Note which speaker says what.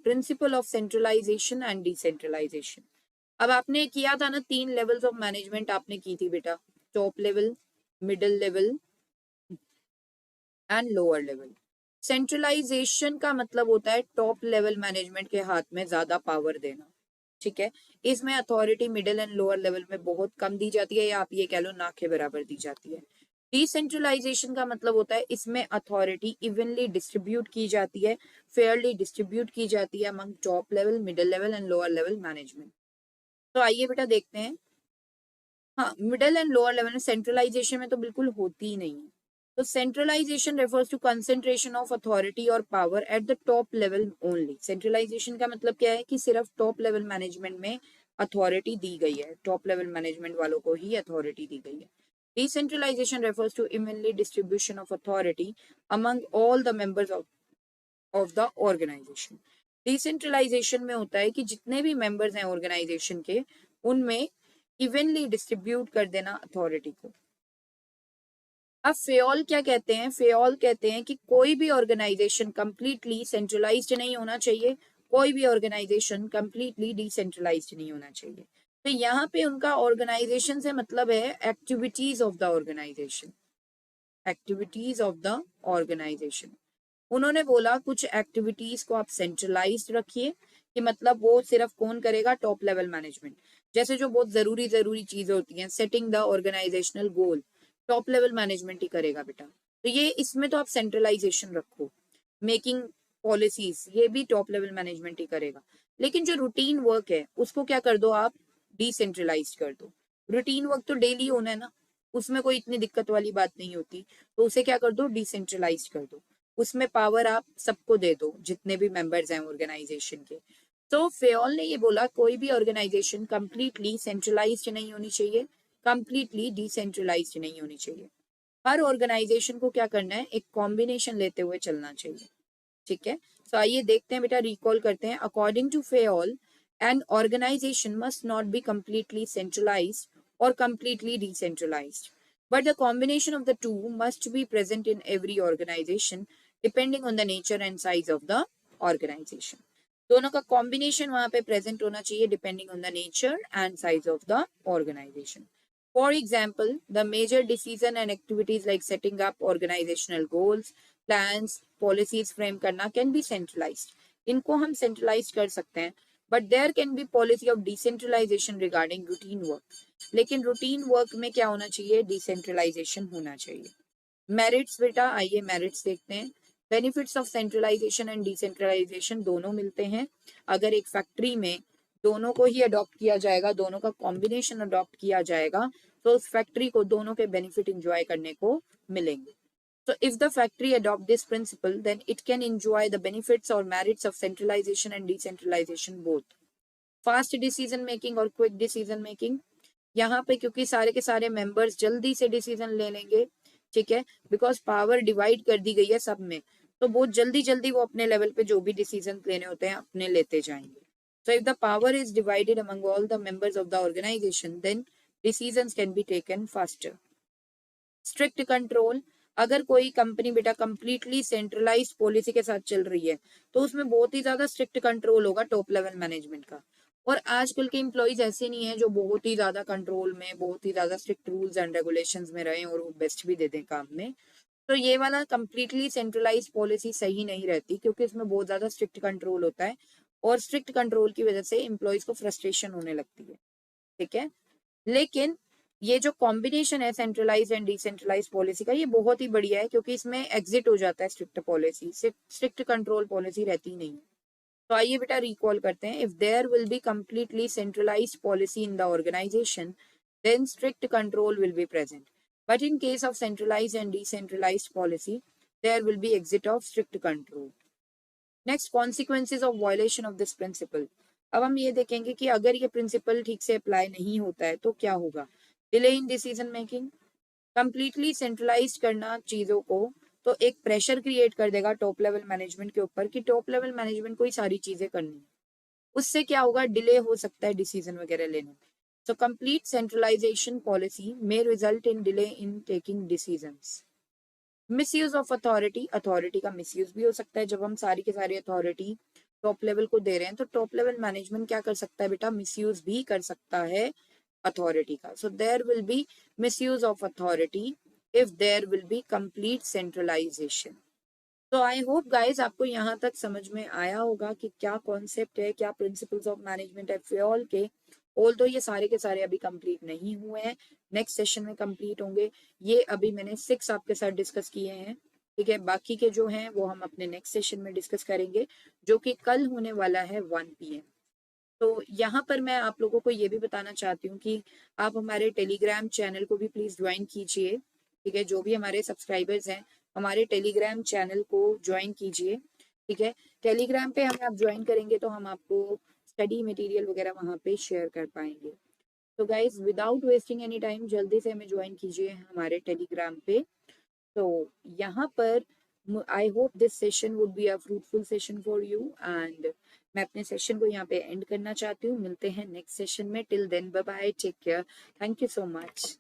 Speaker 1: Principal of centralisation and decentralisation. अब आपने किया था ना 3 लेवल्स ऑफ मैनेजमेंट आपने की थी बेटा, top level, middle level and lower level. Centralisation का मतलब होता है टॉप लेवल मैनेजमेंट के हाथ में ज्यादा पावर देना, ठीक है। इसमें authority middle and lower level में बहुत कम दी जाती है, या आप ये कह लो ना के बराबर दी जाती है। डिसेंट्रलाइजेशन का मतलब होता है इसमें अथॉरिटी इवनली डिस्ट्रीब्यूट की जाती है, फेयरली डिस्ट्रीब्यूट की जाती है among top level, middle level and lower level management. तो आइए बेटा देखते हैं। हाँ, मिडिल एंड लोअर लेवल में सेंट्रलाइजेशन में तो बिल्कुल होती ही नहीं है। तो centralisation refers to concentration of authority और power at the top level only. Centralisation का मतलब क्या है कि सिर्फ टॉप लेवल मैनेजमेंट में अथॉरिटी दी गई है, टॉप लेवल मैनेजमेंट वालों को ही अथॉरिटी दी गई है। Decentralisation refers to evenly distribution of authority among all the members of the organisation. Decentralisation में होता है कि जितने भी मेंबर्स हैं ऑर्गेनाइजेशन के, उनमें इवनली डिस्ट्रीब्यूट कर देना अथॉरिटी को। अब फेयोल क्या कहते हैं? फेयोल कहते हैं कि कोई भी ऑर्गेनाइजेशन कंप्लीटली सेंट्रलाइज्ड नहीं होना चाहिए, कोई भी ऑर्गेनाइजेशन कंप्लीटली डिसेंट्रलाइज्ड नहीं होना चाहिए। तो यहाँ पे उनका ऑर्गेनाइजेशन से मतलब है activities of the organisation, activities of the organisation. उन्होंने बोला कुछ एक्टिविटीज को आप सेंट्रलाइज्ड रखिए, कि मतलब वो सिर्फ कौन करेगा? Top level management. जैसे जो बहुत जरूरी जरूरी चीजें होती हैं, setting the organisational goal, top level management ही करेगा बेटा। तो ये इसमें तो आप सेंट्रलाइजेशन रखो। मेकिंग पॉलिसीज, ये भी टॉप लेवल मैनेजमेंट ही करेगा। लेकिन जो रूटीन वर्क है उसको क्या कर दो आप? डिसेंट्रलाइज कर दो। रूटीन वर्क तो डेली होना है ना, उसमें कोई इतनी दिक्कत वाली बात नहीं होती, तो उसे क्या कर दो? डिसेंट्रलाइज कर दो। उसमें पावर आप सबको दे दो, जितने भी मेंबर्स हैं ऑर्गेनाइजेशन के। तो फेयोल ने ये बोला कोई भी ऑर्गेनाइजेशन कंप्लीटली सेंट्रलाइज्ड नहीं होनी चाहिए, कंप्लीटली डिसेंट्रलाइज्ड नहीं होनी चाहिए। हर ऑर्गेनाइजेशन को क्या करना है? एक कॉम्बिनेशन लेते हुए चलना चाहिए, ठीक है। तो आइए देखते हैं बेटा, रिकॉल करते हैं। According to Fayol, an organisation must not be completely centralised और completely decentralized, but the combination of the two must be present in every organization depending on the nature and size of the organization. दोनों का combination वहां पे present होना चाहिए, depending on the nature and size of the organisation. For example, the major decision and activities like setting up organisational goals, plans, policies frame करना can be centralised. इनको हम centralise कर सकते हैं, but there can be policy of decentralisation regarding routine work. लेकिन routine work में क्या होना चाहिए? डिसेंट्रलाइजेशन होना चाहिए। मेरिट्स बेटा, आइए मेरिट्स देखते हैं। Benefits of centralisation and decentralisation दोनों मिलते हैं। अगर एक फैक्ट्री में दोनों को ही अडॉप्ट किया जाएगा, दोनों का कॉम्बिनेशन अडॉप्ट किया जाएगा, तो उस फैक्ट्री को दोनों के बेनिफिट इंजॉय करने को मिलेंगे। So if the factory adopt this principle, then it can enjoy the benefits or merits of centralization and decentralization both. Fast decision making और quick decision making, यहाँ पे क्योंकि सारे के सारे मेंबर्स जल्दी से डिसीजन ले लेंगे, ठीक है, बिकॉज पावर डिवाइड कर दी गई है सब में, तो बहुत जल्दी जल्दी वो अपने लेवल पे जो भी डिसीजन लेने होते हैं अपने लेते जाएंगे। So if the power is divided among all the members of the organization, then decisions can be taken faster. Strict control, अगर कोई कंपनी बेटा कंप्लीटली सेंट्रलाइज्ड पॉलिसी के साथ चल रही है, तो उसमें बहुत ही ज्यादा स्ट्रिक्ट कंट्रोल होगा टॉप लेवल मैनेजमेंट का। और आजकल के एम्प्लॉइज ऐसे नहीं है जो बहुत ही ज्यादा कंट्रोल में, बहुत ही ज्यादा स्ट्रिक्ट रूल्स एंड रेगुलेशंस में रहे और वो बेस्ट भी दे दें काम में। तो ये वाला कंप्लीटली सेंट्रलाइज पॉलिसी सही नहीं रहती, क्योंकि इसमें बहुत ज्यादा स्ट्रिक्ट कंट्रोल होता है, और स्ट्रिक्ट कंट्रोल की वजह से एम्प्लॉइज को फ्रस्ट्रेशन होने लगती है, ठीक है। लेकिन ये जो कॉम्बिनेशन है सेंट्रलाइज एंड डिसेंट्रलाइज पॉलिसी का, ये बहुत ही बढ़िया है, क्योंकि इसमें एग्जिट हो जाता है स्ट्रिक्ट पॉलिसी से, स्ट्रिक्ट कंट्रोल पॉलिसी रहती नहीं है। तो आइए बेटा रिकॉल करते हैं। If there will be completely centralised policy in the organisation, then strict control will be present. But in case of centralized and decentralized policy, there will be exit of strict control. Next, consequences of violation of this principle. अब हम ये देखेंगे कि अगर ये principal ठीक से apply नहीं होता है तो क्या होगा? Delay in decision making, completely centralise करना चीजों को तो एक प्रेशर क्रिएट कर देगा टॉप लेवल मैनेजमेंट के ऊपर, कि टॉप लेवल मैनेजमेंट को ही सारी चीजें करनी है। उससे क्या होगा? डिले हो सकता है डिसीजन वगैरह लेने में। So complete centralization policy may result in delay in taking decisions. Misuse of authority, authority का misuse भी हो सकता है जब हम सारी की सारी authority टॉप लेवल को दे रहे हैं, तो टॉप लेवल मैनेजमेंट क्या कर सकता है बेटा, मिसयूज भी कर सकता है अथॉरिटी का. So there will be misuse of authority if there will be complete centralisation. तो आई होप गाइज आपको यहाँ तक समझ में आया होगा कि क्या कॉन्सेप्ट है, क्या प्रिंसिपल्स ऑफ मैनेजमेंट है फ्योल के. ऑल दो ये सारे के सारे अभी कंप्लीट नहीं हुए हैं, नेक्स्ट सेशन में कंप्लीट होंगे. ये अभी मैंने 6 आपके साथ डिस्कस किए हैं, ठीक है. बाकी के जो हैं वो हम अपने नेक्स्ट सेशन में डिस्कस करेंगे, जो कि कल होने वाला है 1 PM. तो यहाँ पर मैं आप लोगों को ये भी बताना चाहती हूँ कि आप हमारे टेलीग्राम चैनल को भी प्लीज ज्वाइन कीजिए, ठीक है. जो भी हमारे सब्सक्राइबर्स हैं हमारे टेलीग्राम चैनल को ज्वाइन कीजिए, ठीक है. टेलीग्राम पे हमें आप ज्वाइन करेंगे तो हम आपको स्टडी मटेरियल वगैरह वहाँ पे शेयर कर पाएंगे. तो guys without wasting any time जल्दी से हमें ज्वाइन कीजिए हमारे टेलीग्राम पे. तो यहाँ पर I hope this session would be a fruitful session for you, and मैं अपने सेशन को यहाँ पे एंड करना चाहती हूँ. मिलते हैं नेक्स्ट सेशन में. Till then bye bye, take care, thank you so much.